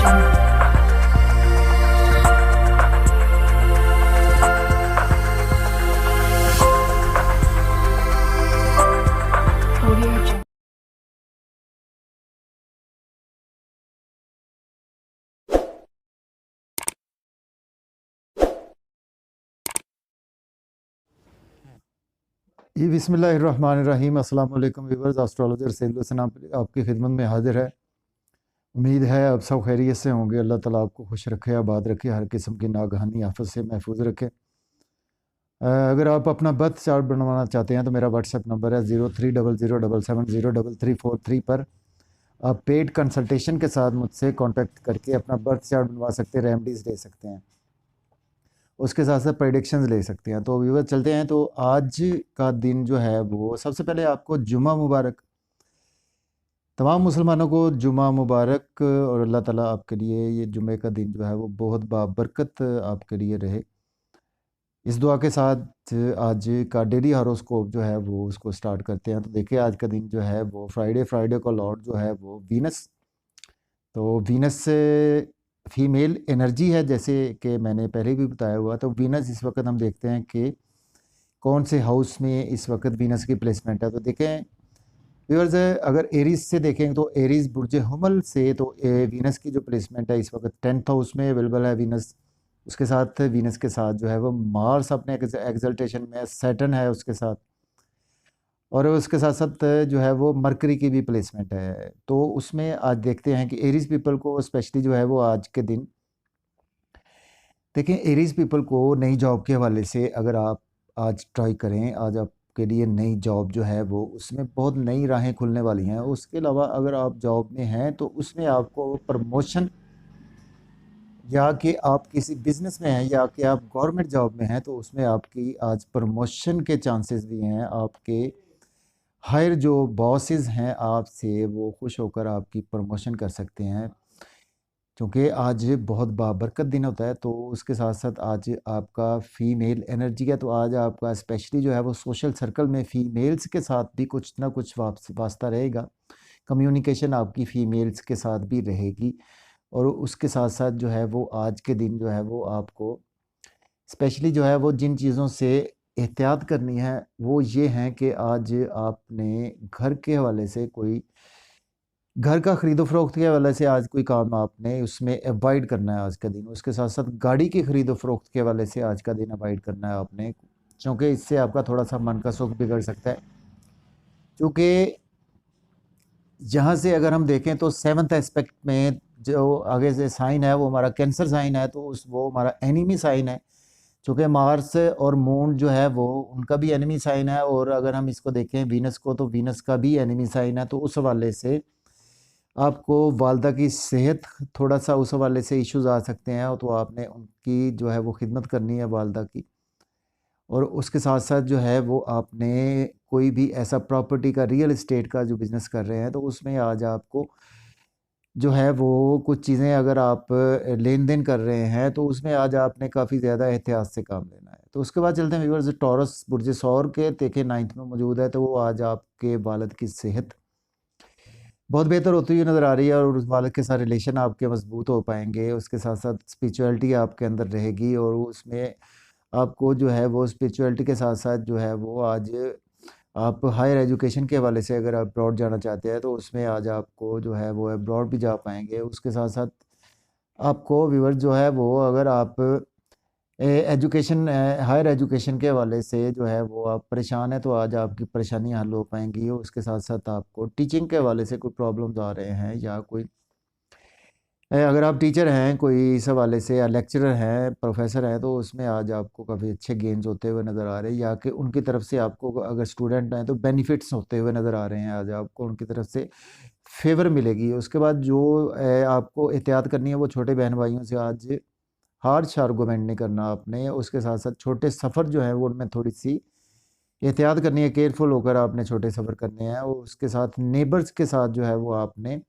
जी बिस्मिल्लाहिर्रहमानिर्रहीम। अस्सलाम वालेकुम व्यूअर्स, एस्ट्रोलॉजर सैयद हुसैन आपकी खिदमत में हाजिर है। उम्मीद है आप सब खैरियत से होंगे। अल्लाह ताला आपको खुश रखे, आबाद रखे, हर किस्म की नागहानी आफत से महफूज रखे। अगर आप अपना बर्थ चार्ट बनवाना चाहते हैं तो मेरा व्हाट्सएप नंबर है 0300770343 पर आप पेड कंसल्टेशन के साथ मुझसे कॉन्टैक्ट करके अपना बर्थ चार्ट बनवा सकते हैं, रेमडीज़ ले सकते हैं, उसके साथ साथ प्रेडिक्शंस ले सकते हैं। तो व्यूअर चलते हैं। तो आज का दिन जो है वो सबसे पहले आपको जुमा मुबारक, तमाम मुसलमानों को जुमा मुबारक, और अल्लाह ताला आपके लिए ये जुमे का दिन जो है वो बहुत बाबरकत आपके लिए रहे। इस दुआ के साथ आज का डेली हॉरोस्कोप जो है वो उसको स्टार्ट करते हैं। तो देखिए आज का दिन जो है वो फ्राइडे का लॉर्ड जो है वो वीनस, तो वीनस से फीमेल एनर्जी है, जैसे कि मैंने पहले भी बताया हुआ। तो वीनस इस वक्त हम देखते हैं कि कौन से हाउस में इस वक्त वीनस की प्लेसमेंट है। तो देखें व्यूअर्स, अगर एरीज से देखें तो एरीज बुर्ज हमल से तो वीनस की जो प्लेसमेंट है इस वक्त 10th हाउस में अवेलेबल है वीनस। उसके साथ वीनस के साथ जो है वो मार्स अपने एक्सल्टेशन में, सैटर्न है उसके साथ, और उसके साथ साथ जो है वो मरकरी की भी प्लेसमेंट है। तो उसमें आज देखते हैं कि एरीज पीपल को स्पेशली जो है वो आज के दिन देखें, एरीज पीपल को नई जॉब के हवाले से अगर आप आज ट्राई करें, आज आपके लिए नई जॉब जो है वो उसमें बहुत नई राहें खुलने वाली हैं। उसके अलावा अगर आप जॉब में हैं तो उसमें आपको प्रमोशन, या कि आप किसी बिजनेस में हैं, या कि आप गवर्नमेंट जॉब में हैं तो उसमें आपकी आज प्रमोशन के चांसेस भी हैं। आपके हायर जो बॉसेस हैं आपसे वो खुश होकर आपकी प्रमोशन कर सकते हैं, क्योंकि आज बहुत बाबरकत दिन होता है। तो उसके साथ साथ आज आपका फ़ीमेल एनर्जी है, तो आज आपका स्पेशली जो है वो सोशल सर्कल में फ़ीमेल्स के साथ भी कुछ ना कुछ वास्ता रहेगा। कम्युनिकेशन आपकी फ़ीमेल्स के साथ भी रहेगी, और उसके साथ साथ जो है वो आज के दिन जो है वो आपको स्पेशली जो है वो जिन चीज़ों से एहतियात करनी है वो ये हैं कि आज आपने घर के हवाले से कोई घर का ख़रीदो फ़रोख्त के हवाले से आज कोई काम आपने उसमें अवॉइड करना है आज का दिन। उसके साथ साथ गाड़ी की ख़रीदो फ़रोख्त के हवाले से आज का दिन अवॉइड करना है आपने, क्योंकि इससे आपका थोड़ा सा मन का सुख बिगड़ सकता है। क्योंकि यहाँ से अगर हम देखें तो 7th एस्पेक्ट में जो आगे से साइन है वो हमारा कैंसर साइन है, तो वो हमारा एनिमी साइन है। चूँकि मार्स और मून जो है वो उनका भी एनिमी साइन है, और अगर हम इसको देखें वीनस को तो वीनस का भी एनिमी साइन है। तो उस हवाले से आपको वालदा की सेहत थोड़ा सा उस हवाले से इश्यूज़ आ सकते हैं, तो आपने उनकी जो है वो खिदमत करनी है वालदा की। और उसके साथ साथ जो है वो आपने कोई भी ऐसा प्रॉपर्टी का, रियल एस्टेट का जो बिज़नेस कर रहे हैं तो उसमें आज आपको जो है वो कुछ चीज़ें अगर आप लेन देन कर रहे हैं तो उसमें आज आपने काफ़ी ज़्यादा एहतियात से काम लेना है। तो उसके बाद चलते हैं व्यूअर्स, टॉरस बुर्ज सौर के देखें 9th में मौजूद है, तो वो आज आपके वालिद की सेहत बहुत बेहतर होती हुई नज़र आ रही है, और उस वालिद के साथ रिलेशन आपके मजबूत हो पाएंगे। उसके साथ साथ स्पिरिचुअलिटी आपके अंदर रहेगी, और उसमें आपको जो है वो स्पिरिचुअलिटी के साथ साथ जो है वो आज आप हायर एजुकेशन के हवाले से अगर आप अब्रॉड जाना चाहते हैं तो उसमें आज आपको जो है वो अब्रॉड भी जा पाएंगे। उसके साथ साथ आपको व्यूअर जो है वो अगर आप एजुकेशन, हायर एजुकेशन के हवाले से जो है वो आप परेशान हैं तो आज आपकी परेशानी हल हो पाएंगी। और उसके साथ साथ आपको टीचिंग के हवाले से कोई प्रॉब्लम्स आ रहे हैं, या कोई अगर आप टीचर हैं कोई इस हवाले से, या लेक्चरर हैं, प्रोफेसर हैं, तो उसमें आज आपको काफ़ी अच्छे गेन्स होते हुए नज़र आ रहे हैं, या कि उनकी तरफ से आपको अगर स्टूडेंट हैं तो बेनिफिट्स होते हुए नज़र आ रहे हैं। आज आपको उनकी तरफ से फेवर मिलेगी। उसके बाद जो आपको एहतियात करनी है वो छोटे बहन भाइयों से आज हार्श आर्गूमेंट नहीं करना आपने। उसके साथ साथ छोटे सफ़र जो हैं वो उनमें थोड़ी सी एहतियात करनी है, केयरफुल होकर आपने छोटे सफ़र करने हैं। और उसके साथ नेबर्स के साथ जो है वो आपने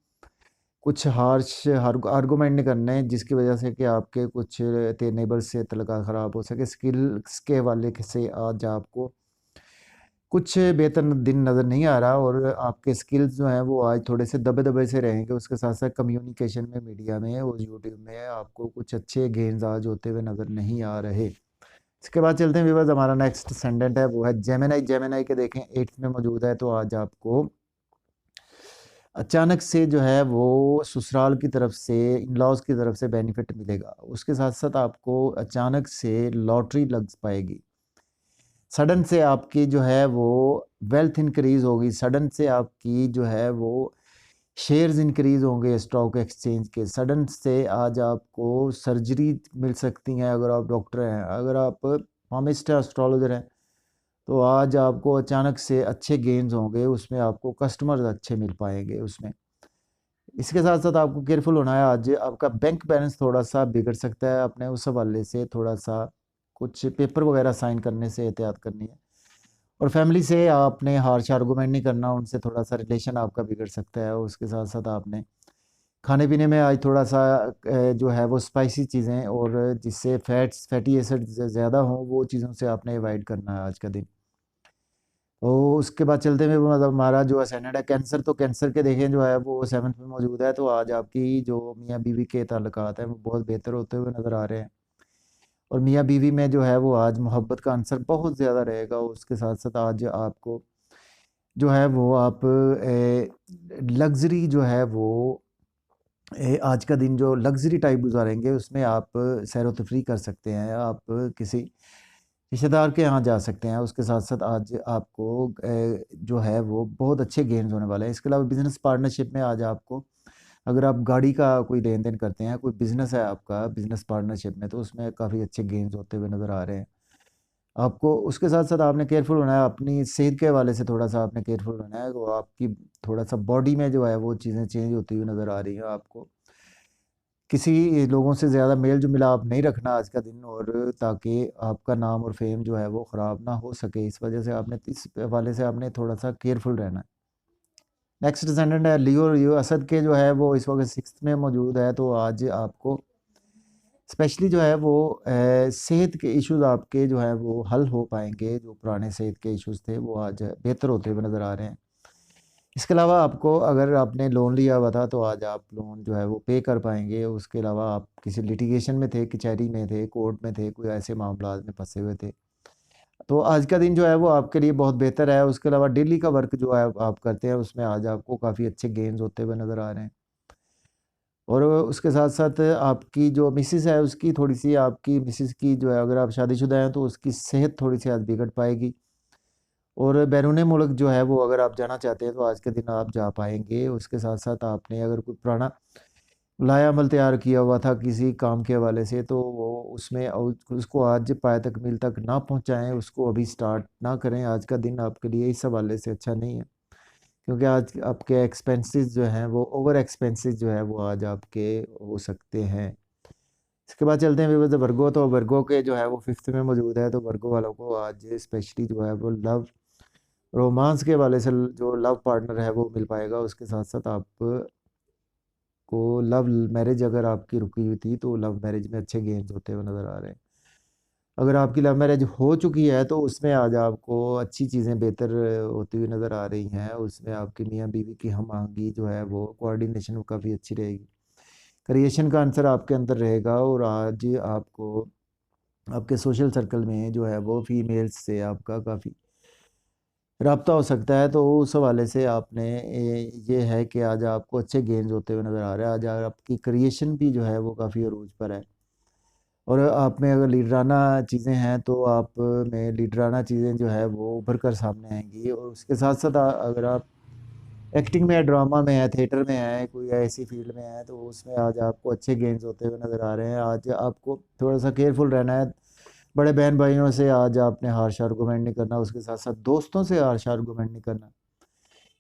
कुछ हार्श आर्गूमेंट नहीं करने जिसकी वजह से कि आपके कुछ नेबर्स से तलका ख़राब हो सके। स्किल्स के हवाले से आज आपको कुछ बेहतर दिन नज़र नहीं आ रहा, और आपके स्किल्स जो हैं वो आज थोड़े से दबे दबे से रहेंगे। उसके साथ साथ कम्युनिकेशन में, मीडिया में और यूट्यूब में आपको कुछ अच्छे गेन्स आज होते हुए नज़र नहीं आ रहे। इसके बाद चलते हैं व्यूअर्स, हमारा नेक्स्ट असेंडेंट है वो है जेमिनी। जेमिनी के देखें 8th में मौजूद है, तो आज आपको अचानक से जो है वो ससुराल की तरफ से, इन लॉज की तरफ से बेनिफिट मिलेगा। उसके साथ साथ आपको अचानक से लॉटरी लग पाएगी। सडन से आपकी जो है वो वेल्थ इंक्रीज होगी। सडन से आपकी जो है वो शेयर्स इंक्रीज होंगे स्टॉक एक्सचेंज के। सडन से आज आपको सर्जरी मिल सकती हैं अगर आप डॉक्टर हैं। अगर आप फार्मिस्ट है, एस्ट्रोलॉजर हैं, तो आज आपको अचानक से अच्छे गेन्स होंगे। उसमें आपको कस्टमर्स अच्छे मिल पाएंगे उसमें। इसके साथ साथ आपको केयरफुल होना है। आज आपका बैंक बैलेंस थोड़ा सा बिगड़ सकता है, अपने उस हवाले से थोड़ा सा कुछ पेपर वगैरह साइन करने से एहतियात करनी है। और फैमिली से आपने हार्श आर्गूमेंट नहीं करना, उनसे थोड़ा सा रिलेशन आपका बिगड़ सकता है। उसके साथ साथ आपने खाने पीने में आज थोड़ा सा जो है वो स्पाइसी चीज़ें और जिससे फैटी एसिड ज़्यादा हों, वो चीज़ों से आपने अवॉइड करना है आज का दिन। तो उसके बाद चलते हुए मतलब हमारा जो असेंडेंट है कैंसर, तो कैंसर के देखें जो है वो 7th में मौजूद है। तो आज आपकी जो मियाँ बीवी के ताल्लुकात हैं वो बहुत बेहतर होते हुए नज़र आ रहे हैं। और मियाँ बीवी में जो है वो आज मोहब्बत का आंसर बहुत ज़्यादा रहेगा। उसके साथ साथ आज आपको जो है वो आप लग्ज़री जो है वो आज का दिन जो लग्ज़री टाइप गुजारेंगे, उसमें आप सैर व तफरीह कर सकते हैं। आप किसी रिश्तेदार के यहाँ जा सकते हैं। उसके साथ साथ आज आपको जो है वो बहुत अच्छे गेन्स होने वाले हैं। इसके अलावा बिज़नेस पार्टनरशिप में आज आपको, अगर आप गाड़ी का कोई लेन देन करते हैं, कोई बिज़नेस है आपका बिज़नेस पार्टनरशिप में, तो उसमें काफ़ी अच्छे गेन्स होते हुए नज़र आ रहे हैं आपको। उसके साथ साथ आपने केयरफुल होना है, अपनी सेहत के हवाले से थोड़ा सा आपने केयरफुल होना है। वो आपकी थोड़ा सा बॉडी में जो है वो चीज़ें चेंज होती हुई नज़र आ रही हैं आपको। किसी लोगों से ज़्यादा मेल जो मिलाप नहीं रखना आज का दिन, और ताकि आपका नाम और फेम जो है वो ख़राब ना हो सके। इस वजह से आपने, इस हवाले से आपने थोड़ा सा केयरफुल रहना है। नेक्स्ट डिसेंडेंट है लियो। लियो असद के जो है वो इस वक्त 6th में मौजूद है। तो आज आपको स्पेशली जो है वो सेहत के इश्यूज़ आपके जो है वो हल हो पाएंगे। जो पुराने सेहत के इश्यूज़ थे वो आज बेहतर होते हुए नज़र आ रहे हैं। इसके अलावा आपको, अगर आपने लोन लिया हुआ था, तो आज आप लोन जो है वो पे कर पाएंगे। उसके अलावा आप किसी लिटिगेशन में थे, कचहरी में थे, कोर्ट में थे, कोई ऐसे मामला में फंसे हुए थे, तो आज का दिन जो है वो आपके लिए बहुत बेहतर है। उसके अलावा डेली का वर्क जो है आप करते हैं, उसमें आज आपको काफ़ी अच्छे गेन्स होते हुए नज़र आ रहे हैं। और उसके साथ साथ आपकी जो मिसिस है, उसकी थोड़ी सी, आपकी मिसिस की जो है, अगर आप शादीशुदा हैं तो उसकी सेहत थोड़ी सी आज बिगड़ पाएगी। और बैरून मुल्क जो है वो अगर आप जाना चाहते हैं तो आज के दिन आप जा पाएंगे। उसके साथ साथ आपने अगर कोई पुराना लाया अमल तैयार किया हुआ था किसी काम के हवाले से, तो वो उसमें उसको आज पाए तक मील तक ना पहुंचाएं, उसको अभी स्टार्ट ना करें। आज का दिन आपके लिए इस हवाले से अच्छा नहीं है, क्योंकि आज आपके एक्सपेंसेस जो हैं वो, ओवर एक्सपेंसेस जो है वो आज आपके हो सकते हैं। इसके बाद चलते हैं विविध वर्गो। तो वर्गो के जो है वो 5th में मौजूद है। तो वर्गो वालों को आज स्पेशली जो है वो लव रोमांस के वाले से जो लव पार्टनर है वो मिल पाएगा। उसके साथ साथ आपको लव मैरिज अगर आपकी रुकी हुई थी, तो लव मैरिज में अच्छे गेन्स होते हुए नज़र आ रहे हैं। अगर आपकी लव मैरिज हो चुकी है, तो उसमें आज आपको अच्छी चीज़ें बेहतर होती हुई नज़र आ रही हैं। उसमें आपकी मियाँ बीवी की हम आहंगी जो है वो कोऑर्डिनेशन वो काफ़ी अच्छी रहेगी। क्रिएशन का आंसर आपके अंदर रहेगा। और आज आपको आपके सोशल सर्कल में जो है वो फीमेल्स से आपका काफ़ी राब्ता हो सकता है। तो उस हवाले से आपने ये है कि आज आपको अच्छे गेन्स होते हुए नज़र आ रहे हैं। आज आपकी क्रिएशन भी जो है वो काफ़ी अरूज पर है। और आप में अगर लीडराना चीज़ें हैं, तो आप में लीडराना चीज़ें जो है वो उभर कर सामने आएंगी। और उसके साथ साथ अगर आप एक्टिंग में है, ड्रामा में है, थिएटर में है, कोई ऐसी फील्ड में है, तो उसमें आज आपको अच्छे गेन्स होते हुए नज़र आ रहे हैं। आज आपको थोड़ा सा केयरफुल रहना है। बड़े बहन भाइयों से आज आपने हार्श आर्गूमेंट नहीं करना। उसके साथ साथ दोस्तों से हार्श आर्गूमेंट नहीं करना।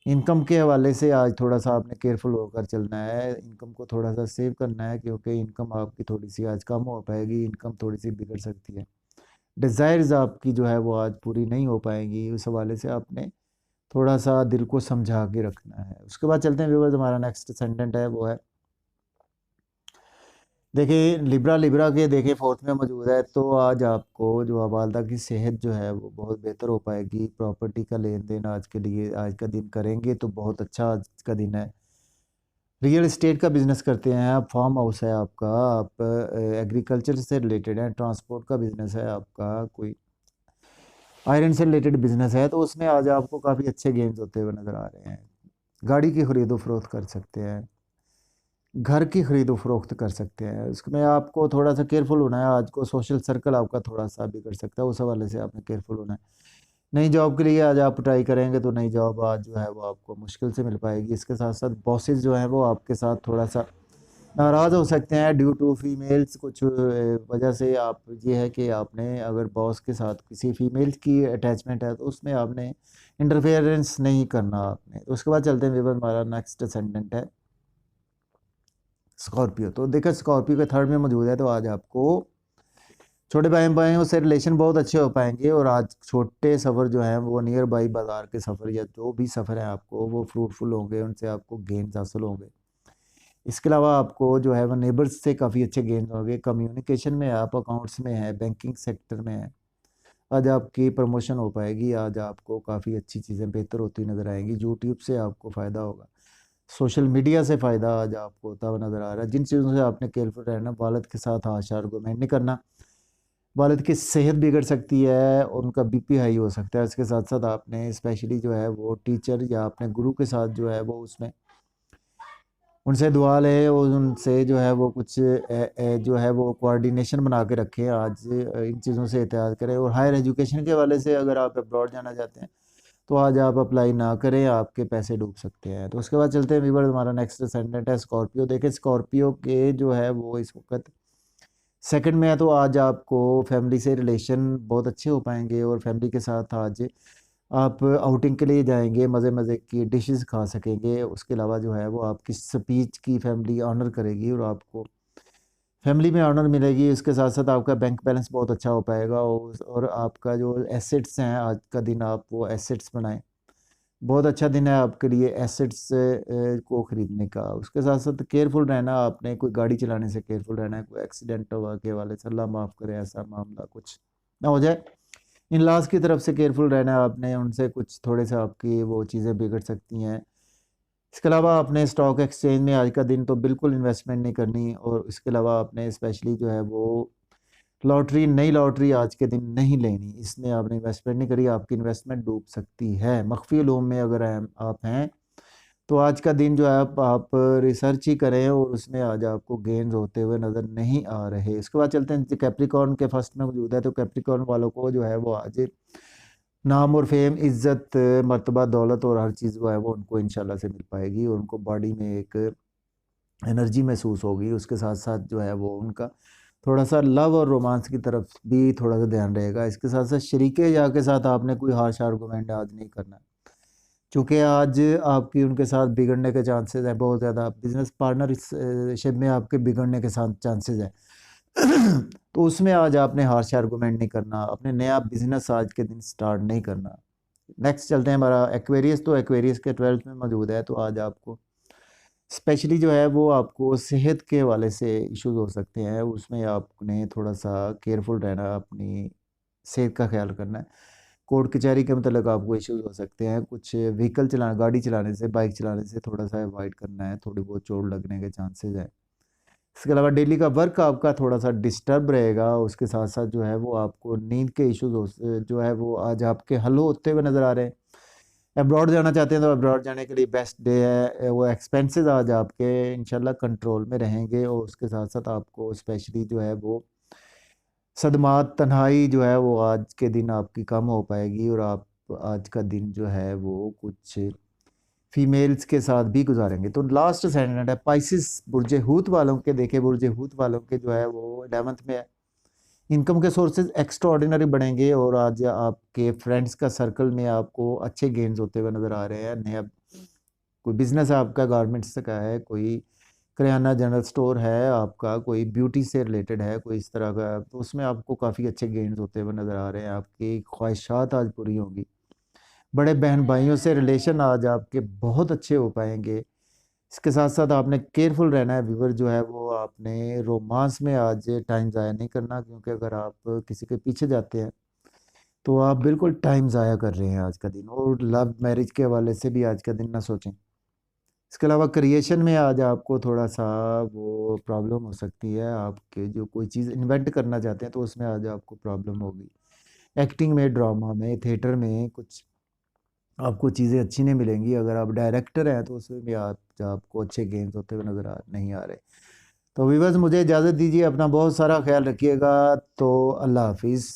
इनकम के हवाले से आज थोड़ा सा आपने केयरफुल होकर चलना है। इनकम को थोड़ा सा सेव करना है, क्योंकि इनकम आपकी थोड़ी सी आज कम हो पाएगी। इनकम थोड़ी सी बिगड़ सकती है। डिज़ायर्स आपकी जो है वो आज पूरी नहीं हो पाएंगी। उस हवाले से आपने थोड़ा सा दिल को समझा के रखना है। उसके बाद चलते हैं व्यूअर्स, हमारा नेक्स्ट सेंटेंट है वो है देखिए लिब्रा लिब्रा के देखिए फोर्थ में मौजूद है, तो आज आपको जो वालदा की सेहत जो है वो बहुत बेहतर हो पाएगी। प्रॉपर्टी का लेन देन आज के लिए आज का दिन करेंगे तो बहुत अच्छा आज का दिन है। रियल एस्टेट का बिजनेस करते हैं आप, फार्म हाउस है आपका, आप एग्रीकल्चर से रिलेटेड है, ट्रांसपोर्ट का बिजनेस है आपका, कोई आयरन से रिलेटेड बिजनेस है, तो उसमें आज आपको काफ़ी अच्छे गेन्स होते हुए नज़र आ रहे हैं। गाड़ी की खरीदो फरोख्त कर सकते हैं, घर की खरीदो फरोख्त कर सकते हैं। उसमें आपको थोड़ा सा केयरफुल होना है। आज को सोशल सर्कल आपका थोड़ा सा भी कर सकता है, उस हवाले से आपने केयरफुल होना है। नई जॉब के लिए आज आप ट्राई करेंगे तो नई जॉब आज जो है वो आपको मुश्किल से मिल पाएगी। इसके साथ साथ बॉसेस जो हैं वो आपके साथ थोड़ा सा नाराज़ हो सकते हैं ड्यू टू फीमेल्स। कुछ वजह से आप ये है कि आपने अगर बॉस के साथ किसी फीमेल की अटैचमेंट है तो उसमें आपने इंटरफेरेंस नहीं करना आपने। तो उसके बाद चलते हैं वीवर, हमारा नेक्स्ट असेंडेंट है स्कॉर्पियो। तो देखो स्कॉर्पियो के थर्ड में मौजूद है, तो आज आपको छोटे भाई भाइयों से रिलेशन बहुत अच्छे हो पाएंगे और आज छोटे सफ़र जो हैं वो नियर बाई बाज़ार के सफ़र या जो भी सफ़र हैं आपको वो फ्रूटफुल होंगे, उनसे आपको गेंस हासिल होंगे। इसके अलावा आपको जो है वो नेबर्स से काफ़ी अच्छे गेंस होंगे। कम्युनिकेशन में आप, अकाउंट्स में है, बैंकिंग सेक्टर में है, आज आपकी प्रमोशन हो पाएगी। आज आपको काफ़ी अच्छी चीज़ें बेहतर होती नज़र आएंगी। यूट्यूब से आपको फ़ायदा होगा, सोशल मीडिया से फ़ायदा आज आपको होता हुआ नज़र आ रहा है। जिन चीज़ों से आपने केयरफुल रहना, वालिद के साथ हाश आर्गूमेंट नहीं करना। वालिद की सेहत बिगड़ सकती है, उनका बीपी हाई हो सकता है। इसके साथ साथ आपने स्पेशली जो है वो टीचर या अपने गुरु के साथ जो है वो उसमें उनसे दुआ लें और उनसे जो है वो कुछ जो है वो कोऑर्डिनेशन बना के रखें। आज इन चीज़ों से एहतियात करें। और हायर एजुकेशन के हवाले से अगर आप अब्रॉड जाना चाहते हैं तो आज आप अप्लाई ना करें, आपके पैसे डूब सकते हैं। तो उसके बाद चलते हैं वीवर, हमारा नेक्स्ट असेंडेंट है स्कॉर्पियो। देखिए स्कॉर्पियो के जो है वो इस वक्त सेकंड में है, तो आज आपको फैमिली से रिलेशन बहुत अच्छे हो पाएंगे और फैमिली के साथ आज आप आउटिंग के लिए जाएंगे, मज़े मज़े की डिशेस खा सकेंगे। उसके अलावा जो है वो आपकी स्पीच की फैमिली ऑनर करेगी और आपको फैमिली में ऑनर मिलेगी। इसके साथ साथ आपका बैंक बैलेंस बहुत अच्छा हो पाएगा और आपका जो एसेट्स हैं, आज का दिन आप वो एसेट्स बनाएं। बहुत अच्छा दिन है आपके लिए एसेट्स को ख़रीदने का। उसके साथ साथ केयरफुल रहना, आपने कोई गाड़ी चलाने से केयरफुल रहना है। कोई एक्सीडेंट हुआ के वाले से अल्लाह माफ़ करे ऐसा मामला कुछ ना हो जाए। इन लॉज की तरफ से केयरफुल रहना है आपने, उनसे कुछ थोड़े से आपकी वो चीज़ें बिगड़ सकती हैं। इसके अलावा आपने स्टॉक एक्सचेंज में आज का दिन तो बिल्कुल इन्वेस्टमेंट नहीं करनी। और इसके अलावा आपने स्पेशली जो है वो लॉटरी, नई लॉटरी आज के दिन नहीं लेनी। इसमें आपने इन्वेस्टमेंट नहीं करी, आपकी इन्वेस्टमेंट डूब सकती है। मख्फी उलूम में अगर आप हैं तो आज का दिन जो है आप रिसर्च ही करें और उसमें आज आपको गेन्स होते हुए नज़र नहीं आ रहे। इसके बाद चलते हैं कैप्रिकॉर्न के फर्स्ट में मौजूद है, तो कैप्रिकॉर्न वालों को जो है वो आज नाम और फेम, इज़्ज़त, मर्तबा, दौलत और हर चीज़ जो है वो उनको इंशाल्लाह से मिल पाएगी और उनको बॉडी में एक एनर्जी महसूस होगी। उसके साथ साथ जो है वो उनका थोड़ा सा लव और रोमांस की तरफ भी थोड़ा सा ध्यान रहेगा। इसके साथ साथ शरीके या के साथ आपने कोई हार्श आर्गूमेंट आज नहीं करना, चूँकि आज आपकी उनके साथ बिगड़ने के चांसेस है बहुत ज़्यादा। बिजनेस पार्टनरशिप में आपके बिगड़ने के साथ चांसेस है। तो उसमें आज आपने हार्श आर्गूमेंट नहीं करना, अपने नया बिजनेस आज के दिन स्टार्ट नहीं करना। नेक्स्ट चलते हैं हमारा एक्वेरियस। तो एक्वेरियस के 12th में मौजूद है, तो आज आपको स्पेशली जो है वो आपको सेहत के हवाले से इश्यूज हो सकते हैं। उसमें आपने थोड़ा सा केयरफुल रहना, अपनी सेहत का ख्याल करना है। कोर्ट कचहरी के मतलब आपको इश्यूज हो सकते हैं। कुछ व्हीकल चलाना, गाड़ी चलाने से, बाइक चलाने से थोड़ा सा अवॉइड करना है, थोड़ी बहुत चोट लगने के चांसेस हैं। इसके अलावा डेली का वर्क आपका थोड़ा सा डिस्टर्ब रहेगा। उसके साथ साथ जो है वो आपको नींद के इश्यूज हो जो है वो आज आपके हल होते हुए नज़र आ रहे हैं। अब्रॉड जाना चाहते हैं तो अब्रॉड जाने के लिए बेस्ट डे है। वो एक्सपेंसेस आज आपके इंशाल्लाह कंट्रोल में रहेंगे और उसके साथ साथ आपको स्पेशली जो है वो सदमात, तन्हाई जो है वो आज के दिन आपकी कम हो पाएगी और आप आज का दिन जो है वो कुछ फीमेल्स के साथ भी गुजारेंगे। तो लास्ट असेंडेंट है पाइसिस, बुर्ज हूत वालों के। देखे बुर्ज हूत वालों के जो है वो 11th में है। इनकम के सोर्सेज एक्स्ट्रा ऑर्डिनरी बढ़ेंगे और आज आपके फ्रेंड्स का सर्कल में आपको अच्छे गेन्स होते हुए नज़र आ रहे हैं। नया कोई बिजनेस आपका गारमेंट्स का है, कोई किराना जनरल स्टोर है आपका, कोई ब्यूटी से रिलेटेड है, कोई इस तरह का, तो उसमें आपको काफ़ी अच्छे गेन्स होते हुए नज़र आ रहे हैं। आपकी ख्वाहिशात आज पूरी होंगी। बड़े बहन भाइयों से रिलेशन आज आपके बहुत अच्छे हो पाएंगे। इसके साथ साथ आपने केयरफुल रहना है व्यूवर जो है वो, आपने रोमांस में आज टाइम ज़ाया नहीं करना, क्योंकि अगर आप किसी के पीछे जाते हैं तो आप बिल्कुल टाइम ज़ाया कर रहे हैं आज का दिन, और लव मैरिज के हवाले से भी आज का दिन ना सोचें। इसके अलावा क्रिएशन में आज आपको थोड़ा सा वो प्रॉब्लम हो सकती है, आपके जो कोई चीज़ इन्वेंट करना चाहते हैं तो उसमें आज आपको प्रॉब्लम होगी। एक्टिंग में, ड्रामा में, थिएटर में कुछ आपको चीज़ें अच्छी नहीं मिलेंगी। अगर आप डायरेक्टर हैं तो उसमें भी आप आपको अच्छे गेम्स होते हुए नज़र नहीं आ रहे। तो व्यूअर्स, मुझे इजाज़त दीजिए, अपना बहुत सारा ख्याल रखिएगा। तो अल्लाह हाफिज़।